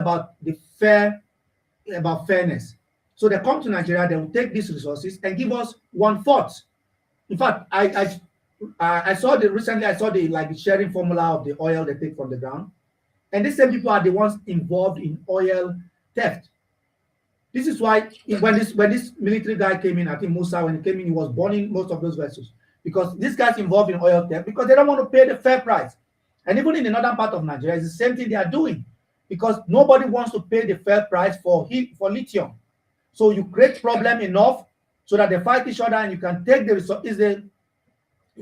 about about fairness. So they come to Nigeria, they will take these resources and give us 1/4. In fact, I saw recently I saw the like the sharing formula of the oil they take from the ground, and these same people are the ones involved in oil theft. This is why when this military guy came in, I think Musa, when he came in, he was burning most of those vessels because these guys involved in oil theft because they don't want to pay the fair price. And even in the northern part of Nigeria, it's the same thing they are doing because nobody wants to pay the fair price for lithium. So you create problem enough so that they fight each other and you can take the result. It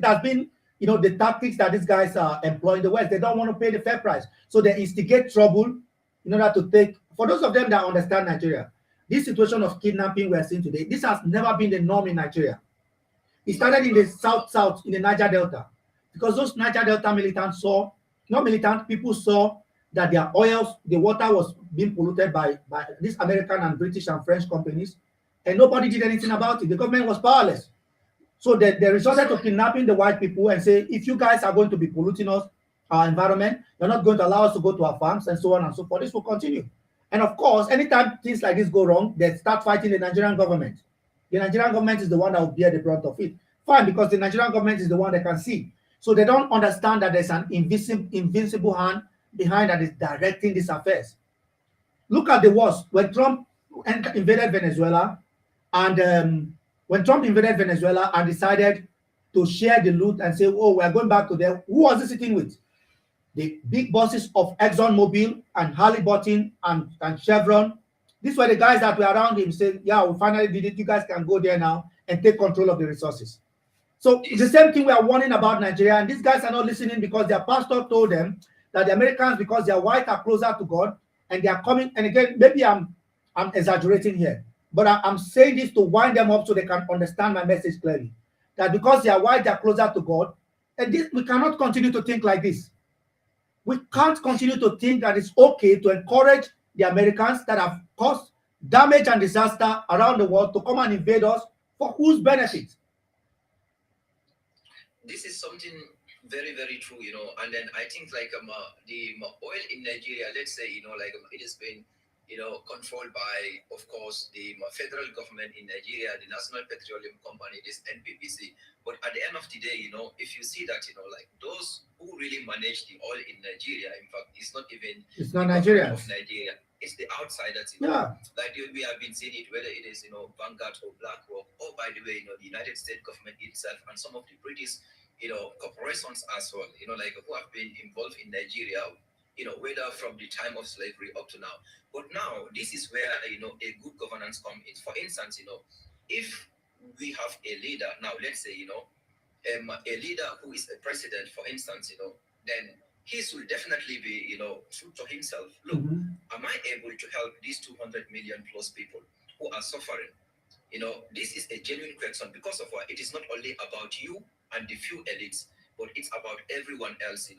has been, the tactics that these guys are employing in the West. They don't want to pay the fair price. So they instigate trouble in order to take, for those of them that understand Nigeria, this situation of kidnapping we are seeing today, this has never been the norm in Nigeria. It started in the south, in the Niger Delta, because those Niger Delta militants people saw that their oils, the water was being polluted by these American and British and French companies, and nobody did anything about it. The government was powerless. So they resorted to kidnapping the white people and say, if you guys are going to be polluting our environment, you're not going to allow us to go to our farms and so on and so forth. This will continue. And of course, anytime things like this go wrong, they start fighting the Nigerian government. The Nigerian government is the one that will bear the brunt of it. Fine, because the Nigerian government is the one that can see. So they don't understand that there's an invincible hand behind that is directing these affairs. Look at the worst. When Trump invaded Venezuela, and when Trump invaded Venezuela and decided to share the loot and say, oh, we're going back to there, who was he sitting with? The big bosses of ExxonMobil and Halliburton and Chevron. These were the guys that were around him saying, yeah, we finally did it. You guys can go there now and take control of the resources. So the same thing we are warning about Nigeria, and these guys are not listening because their pastor told them that the Americans, because they are white, are closer to God, and they are coming. And again, maybe I'm exaggerating here, but I'm saying this to wind them up so they can understand my message clearly. That because they are white, they are closer to God, and we cannot continue to think like this. We can't continue to think that it's okay to encourage the Americans that have caused damage and disaster around the world to come and invade us for whose benefit? This is something very, very true, and then I think like the oil in Nigeria, let's say, it has been, controlled by, of course, the federal government in Nigeria, the National Petroleum Company, this NPPC. But at the end of the day, if you see that, like those who really manage the oil in Nigeria, in fact, it's not Nigeria of Nigeria. It's the outsiders, Yeah. Like we have been seeing it, whether it is, Vanguard or BlackRock, or by the way, the United States government itself and some of the British, corporations as well, like who have been involved in Nigeria, whether from the time of slavery up to now. But now, this is where, a good governance comes in. For instance, if we have a leader, now let's say, a leader who is a president, for instance, then his will definitely be, true to himself. Look, am I able to help these 200 million plus people who are suffering? This is a genuine question because of what? It is not only about you and the few elites, but it's about everyone else,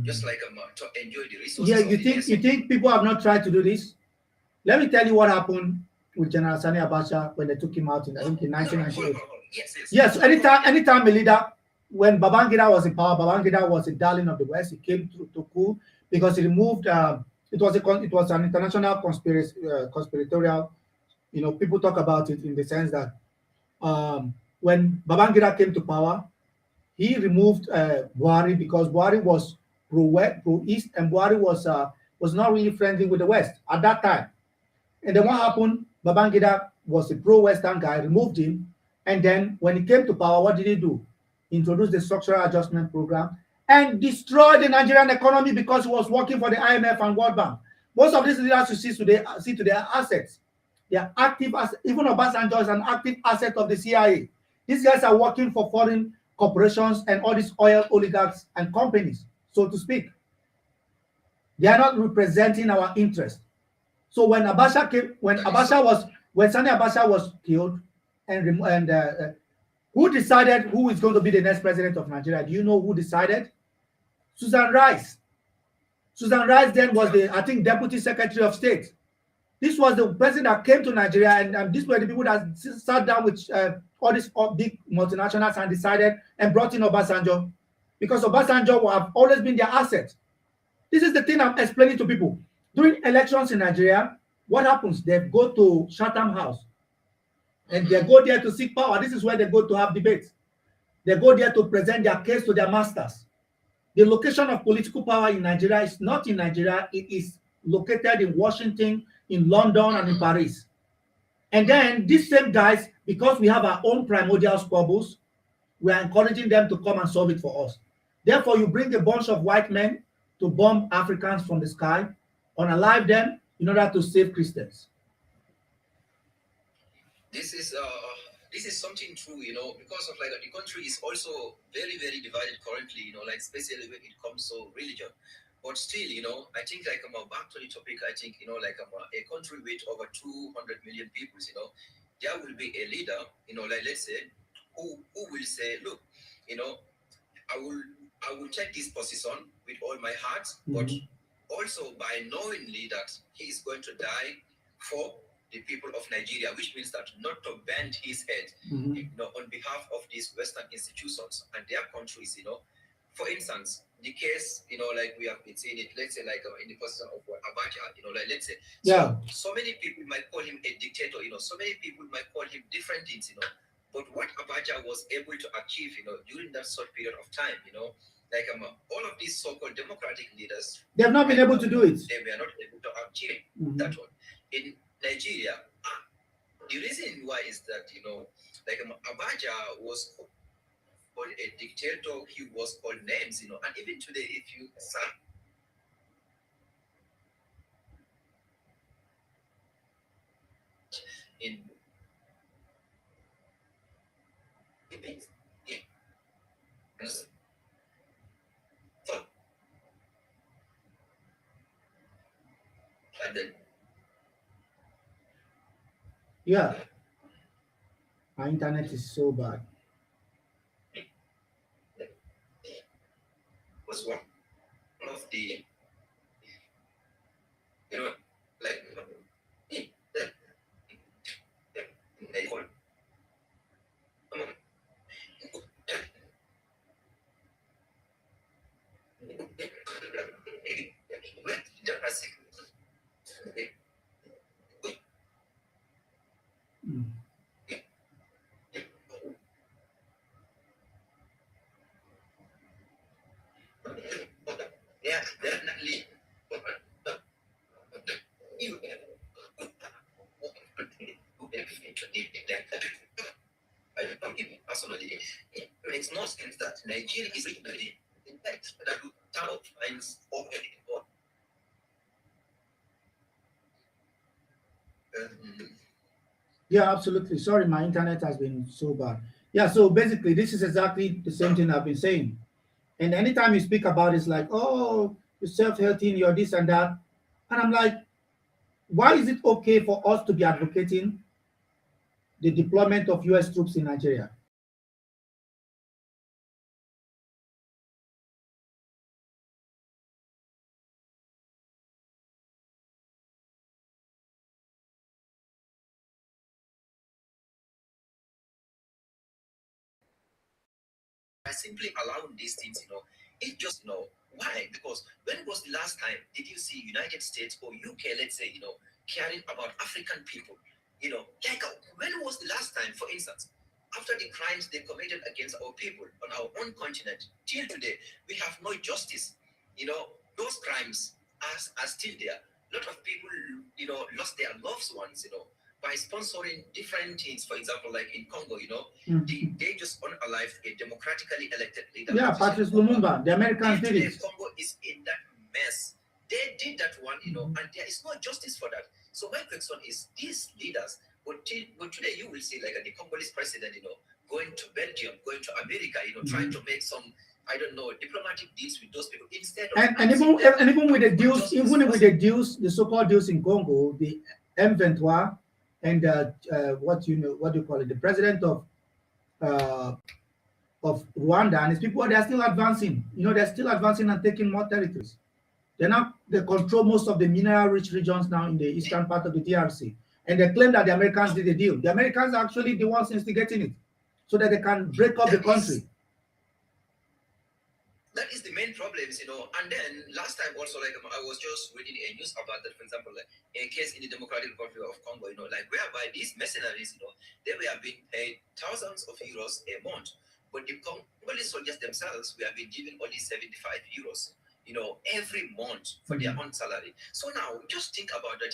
just like to enjoy the resources. Yeah, you think people have not tried to do this? Let me tell you what happened with General Sani Abacha when they took him out in 1998. Yes, anytime a leader, when Babangida was in power, Babangida was a darling of the West. He came to coup because he removed. It was an international conspiratorial. People talk about it in the sense that when Babangida came to power, he removed Buhari because Buhari was pro-East and Buhari was not really friendly with the West at that time. And then what happened? Babangida was a pro-Western guy, removed him, and then when he came to power, what did he do? Introduced the structural adjustment program and destroyed the Nigerian economy because he was working for the IMF and World Bank. Most of these leaders you see today are assets. They are active as even Obasanjo is an active asset of the CIA. These guys are working for foreign corporations and all these oil oligarchs and companies, so to speak. They are not representing our interest. So when Sani Abacha was killed, and who decided who is going to be the next president of Nigeria? Do you know who decided? Susan Rice. Susan Rice then was I think, Deputy Secretary of State. This was the president that came to Nigeria, and these were the people that sat down with all these big multinationals and decided and brought in Obasanjo, because Obasanjo have always been their asset. This is the thing I'm explaining to people. During elections in Nigeria, what happens? They go to Chatham House and they go there to seek power. This is where they go to have debates. They go there to present their case to their masters. The location of political power in Nigeria is not in Nigeria. It is located in Washington, in London, and in Paris. And then these same guys, because we have our own primordial squabbles, we are encouraging them to come and solve it for us. Therefore, you bring a bunch of white men to bomb Africans from the sky, unalive them in order to save Christians. This is something true, because of like the country is also very, very divided currently, like especially when it comes to religion. But still, I think like back to the topic, I think like a country with over 200 million people, there will be a leader, like let's say, who will say, look, I will take this position with all my heart, but also by knowingly that he is going to die for the people of Nigeria, which means that not to bend his head, on behalf of these Western institutions and their countries, For instance, the case, like we have been seeing it, let's say, like in the position of Abacha, like let's say, so many people might call him a dictator, so many people might call him different things, But what Abacha was able to achieve, during that short period of time, like all of these so-called democratic leaders, they have not been able to do it. They were not able to achieve that one. In Nigeria, the reason why is that, like Abacha was called a dictator, he was called names, and even today, if you say, in and then our internet is so bad. Was one of the, like, yeah, definitely. Personally, it makes no sense that Nigeria is really in fact that town finds already. Yeah, absolutely. Sorry, my internet has been so bad. Yeah, so basically, this is exactly the same thing I've been saying. And anytime you speak about it, it's like, oh, you're self-helping, you're this and that. And I'm like, why is it okay for us to be advocating the deployment of US troops in Nigeria? By simply allowing these things, it just, why? Because when was the last time did you see United States or UK, let's say, caring about African people? Like when was the last time, for instance, after the crimes they committed against our people on our own continent, till today, we have no justice. Those crimes are still there. A lot of people, lost their loved ones, by sponsoring different things. For example, like in Congo, they just unalived a democratically elected leader. Yeah, Patrice Lumumba. The Americans did it. Congo is in that mess. They did that one, and there is no justice for that. So my question is, these leaders, but today you will see like the Congolese president, going to Belgium, going to America, trying to make some, I don't know, diplomatic deals with those people instead of and even with the deals, the so-called deals in Congo, the M23 and what do you call it? The president of Rwanda and his people, they are still advancing. They're still advancing and taking more territories. They control most of the mineral-rich regions now in the eastern part of the DRC. And they claim that the Americans did the deal. The Americans are actually the ones instigating it so that they can break up the country. that is the main problems, And then last time also, like I was just reading a news about that, for example, like a case in the Democratic Republic of Congo, like whereby these mercenaries, they were being paid thousands of euros a month, but the Congolese soldiers themselves were being given only 75 euros, every month for their own salary. So now just think about that,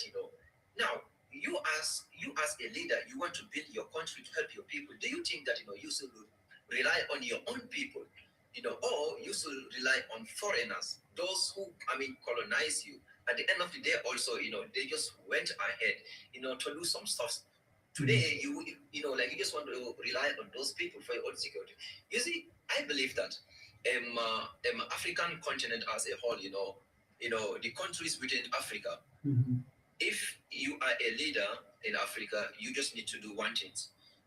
Now you as a leader, you want to build your country to help your people. Do you think that you should rely on your own people? Or you should rely on foreigners, those who, colonize you. At the end of the day, also, they just went ahead, to do some stuff. Today, like you just want to rely on those people for your own security. You see, I believe that African continent as a whole, the countries within Africa, if you are a leader in Africa, you just need to do one thing.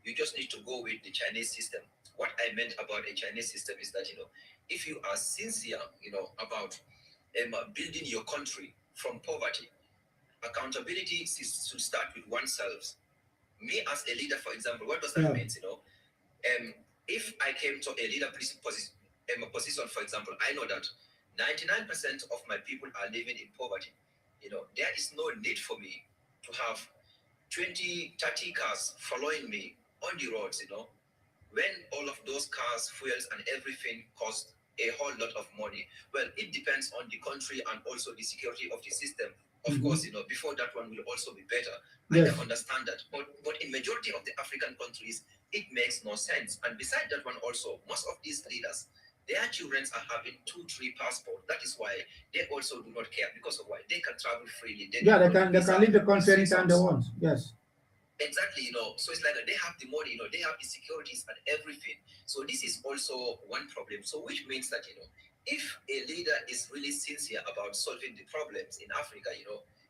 You just need to go with the Chinese system. What I meant about a Chinese system is that, if you are sincere, about building your country from poverty, accountability should start with oneself. Me as a leader, for example, what does that mean? If I came to a leader position, for example, I know that 99% of my people are living in poverty. There is no need for me to have 20, 30 cars following me on the roads, when all of those cars, fuels, and everything cost a whole lot of money. Well, it depends on the country and also the security of the system. Of course, before that one will also be better. Yes. I can understand that. But in majority of the African countries, it makes no sense. And beside that one also, most of these leaders, their children are having 2-3 passports. That is why they also do not care, because of why they can travel freely. They can leave the country anytime they want. Yes. Exactly, so it's like they have the money, they have the securities and everything. So this is also one problem. So which means that, if a leader is really sincere about solving the problems in Africa,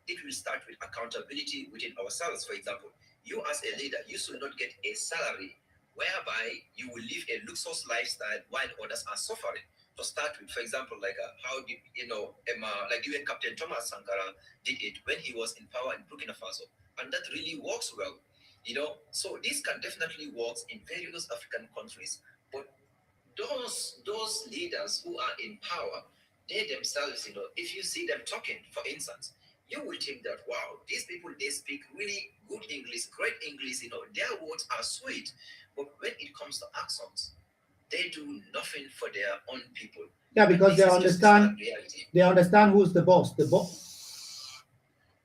it will start with accountability within ourselves. For example, you as a leader, you should not get a salary whereby you will live a luxurious lifestyle while others are suffering. To start with, for example, like how did, like even Captain Thomas Sankara did it when he was in power in Burkina Faso. And that really works well, So this can definitely work in various African countries. But those leaders who are in power, they themselves, if you see them talking, for instance, you will think that, wow, these people, they speak really good English, great English, their words are sweet. But when it comes to actions, they do nothing for their own people. Yeah, because they understand who's the boss.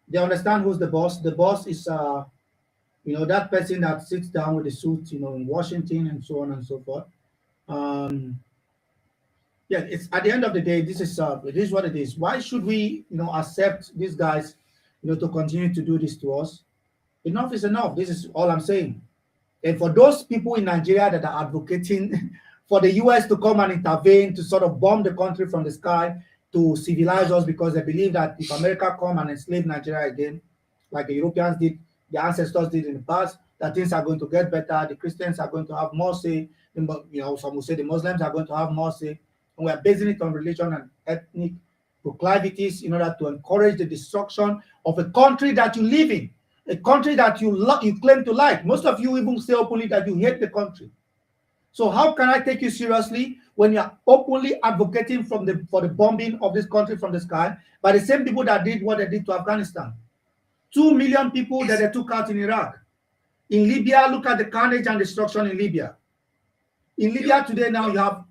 They understand who's the boss. The boss is, that person that sits down with the suit, in Washington and so on and so forth. Yeah, it's at the end of the day, this is what it is. Why should we, accept these guys, to continue to do this to us? Enough is enough. This is all I'm saying. And for those people in Nigeria that are advocating for the US to come and intervene, to sort of bomb the country from the sky, to civilize us, because they believe that if America come and enslave Nigeria again, like the Europeans did, the ancestors did in the past, that things are going to get better, the Christians are going to have more say, some will say the Muslims are going to have more say, and we are basing it on religion and ethnic proclivities in order to encourage the destruction of a country that you live in, a country that you claim to like. Most of you even say openly that you hate the country. So how can I take you seriously when you're openly advocating for the bombing of this country from the sky by the same people that did what they did to Afghanistan? 2 million people that they took out in Iraq. In Libya, look at the carnage and destruction in Libya. In Libya today now you have,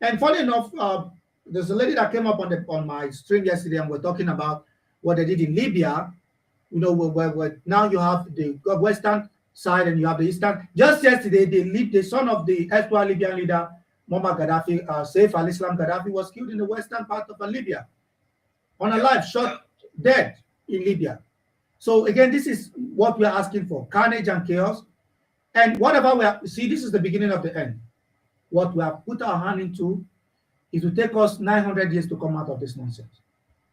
and funny enough, there's a lady that came up on my stream yesterday, and we're talking about what they did in Libya. Where now you have the western side and you have the eastern. Just yesterday, the son of the ex-Libyan leader, Muammar Gaddafi, Saif al-Islam Gaddafi, was killed in the western part of Libya, unalive, shot dead in Libya. So again, this is what we are asking for: carnage and chaos. And whatever we have, see, this is the beginning of the end. What we have put our hand into, it will take us 900 years to come out of this nonsense.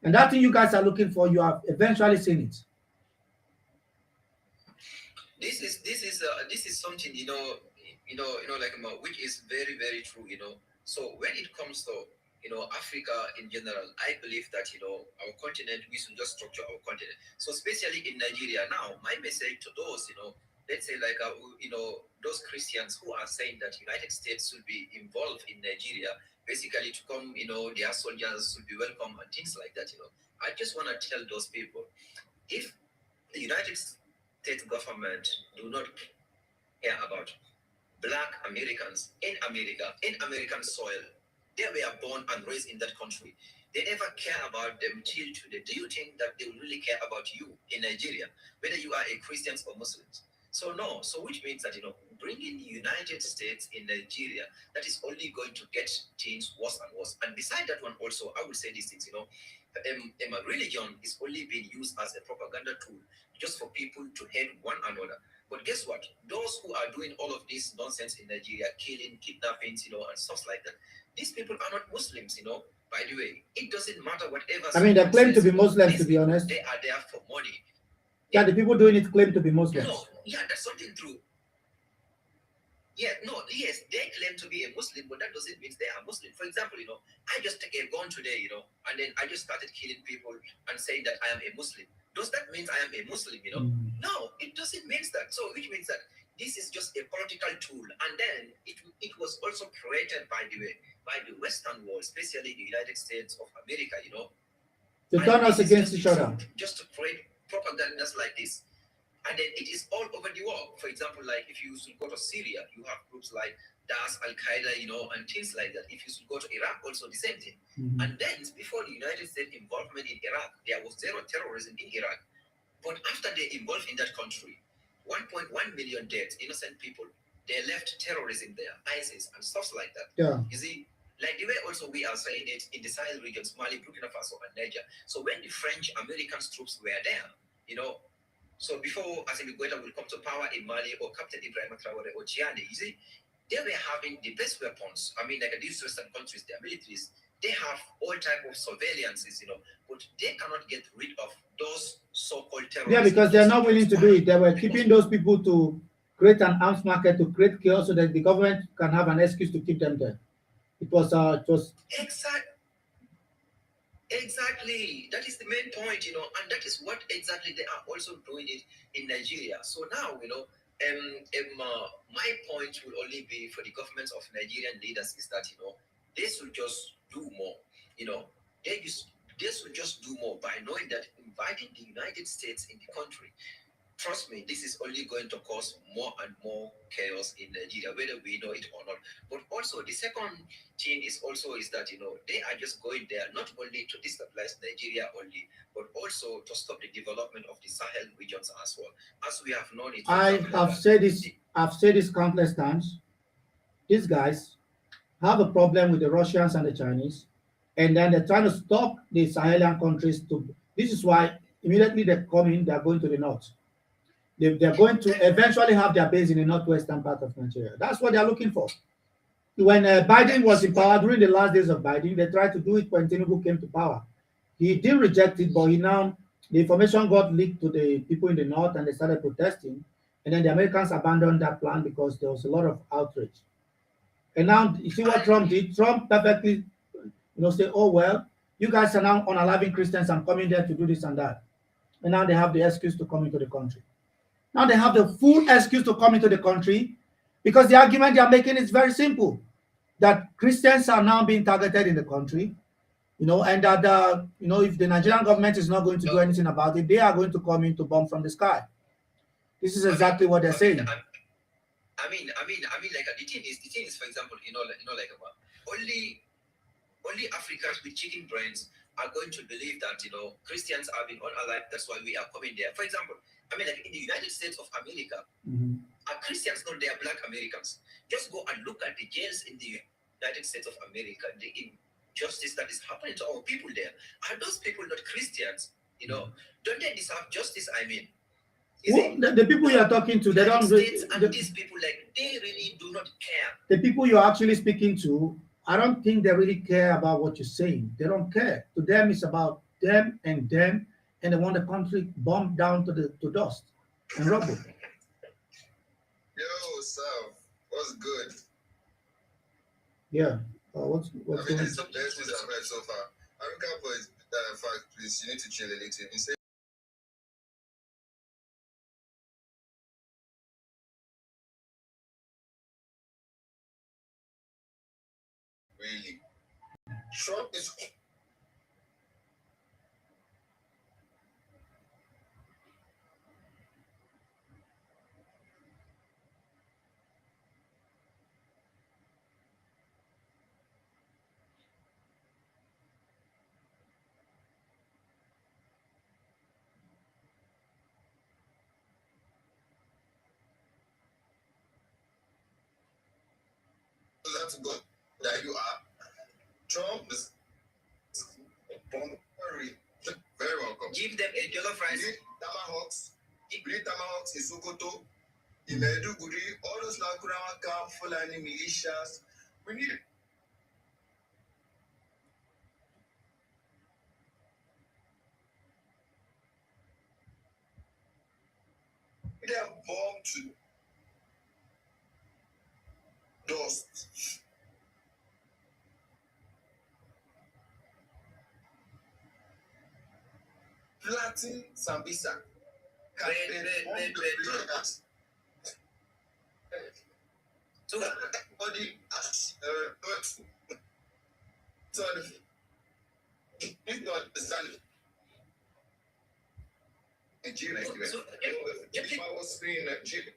And that thing you guys are looking for, you have eventually seen it. This is something like which is very, very true. So when it comes to Africa in general, I believe that our continent, we should just structure our continent. So especially in Nigeria now, my message to those let's say like those Christians who are saying that United States should be involved in Nigeria, basically to come, their soldiers should be welcome and things like that. I just want to tell those people, if the United States government do not care about black Americans in America, in American soil, they were born and raised in that country. They never care about them till today. Do you think that they will really care about you in Nigeria, whether you are a Christian or Muslim? So no. So which means that bringing the United States in Nigeria, that is only going to get things worse and worse. And beside that one also, I will say these things. Religion is only being used as a propaganda tool just for people to hate one another. But guess what? Those who are doing all of this nonsense in Nigeria, killing, kidnappings, and stuff like that, these people are not Muslims. By the way, it doesn't matter whatever. I mean, they claim to be Muslims, to be people, honest. they are there for money. Yeah, the people doing it claim to be Muslims. No, yeah, that's something true. Yeah, no, yes, they claim to be a Muslim, but that doesn't mean they are Muslim. For example, I just take a gun today, and then I just started killing people and saying that I am a Muslim. Does that mean I am a Muslim? No, it doesn't mean that. So, which means that this is just a political tool, and then it was also created, by the way, by the Western world, especially the United States of America, To turn us against each other. Just to create propagandas like this. And then it is all over the world. For example, like if you should go to Syria, you have groups like Daesh, Al Qaeda, and things like that. If you should go to Iraq, also the same thing. Mm-hmm. And then before the United States involvement in Iraq, there was zero terrorism in Iraq. But after they involved in that country, 1.1 million dead, innocent people, they left terrorism there, ISIS and stuff like that. Yeah. You see, like the way also we are saying it in the Sahel regions, Mali, Burkina Faso, and Niger. So when the French, American troops were there, so before Assimi Goïta will come to power in Mali or Captain Ibrahim Traore or Chiani, you see, they were having the best weapons. I mean, like these Western countries, their militaries, they have all type of surveillances, but they cannot get rid of those so-called terrorists. Yeah, because they're not willing to do it. They were keeping those people to create an arms market, to create chaos so that the government can have an excuse to keep them there. It was Exactly. That is the main point, and that is what exactly they are also doing it in Nigeria. So now, my point will only be for the governments of Nigerian leaders is that, they should just do more. They should just do more by knowing that inviting the United States in the country, trust me, this is only going to cause more and more chaos in Nigeria, whether we know it or not. But also, the second thing is that, they are just going there not only to destabilize Nigeria only, but also to stop the development of the Sahel regions as well. As we have known it. I've said this countless times. These guys have a problem with the Russians and the Chinese, and then they're trying to stop the Sahelian countries to. This is why immediately they come in, they're going to the north. They're going to eventually have their base in the northwestern part of Nigeria. That's what they're looking for. When Biden was in power, during the last days of Biden, they tried to do it when Tinubu came to power. He did reject it, but the information got leaked to the people in the north and they started protesting. And then the Americans abandoned that plan because there was a lot of outrage. And now, you see what Trump did? Trump perfectly, say, oh, well, you guys are now unaliving Christians and coming there to do this and that. And now they have the excuse to come into the country. Now they have the full excuse to come into the country because the argument they are making is very simple, that Christians are now being targeted in the country, and that, if the Nigerian government is not going to do anything about it, they are going to come in to bomb from the sky. This is exactly what they're saying. I mean, like the thing is, for example, only Africans with chicken brains are going to believe that Christians are being unalived. That's why we are coming there. For example, like in the United States of America, are Christians not there? Black Americans. Just go and look at the jails in the United States of America. The injustice that is happening to our people there. Are those people not Christians? Don't they deserve justice? The people you are talking to, they don't. These people, they really do not care. The people you are actually speaking to, I don't think they really care about what you're saying. They don't care. To them, it's about them, and they want the country bombed down to dust and rubble. Yo, Sav, what's good? Yeah. What's it's the best news I've heard so far. African boys, in fact, please, you need to chill a little. You say really. Trump is that's good that you are. Trump is very, very welcome. Give them a jollof We rice. need tomahawks. We need tomahawks in Sokoto, in Maiduguri, all those Lakurawa camp, Fulani militias. We need it. They are bombed to dust. Flatten Sambisa. Red. So, Body as sorry. Please don't understand. Nigeria. So, If I was saying Nigeria,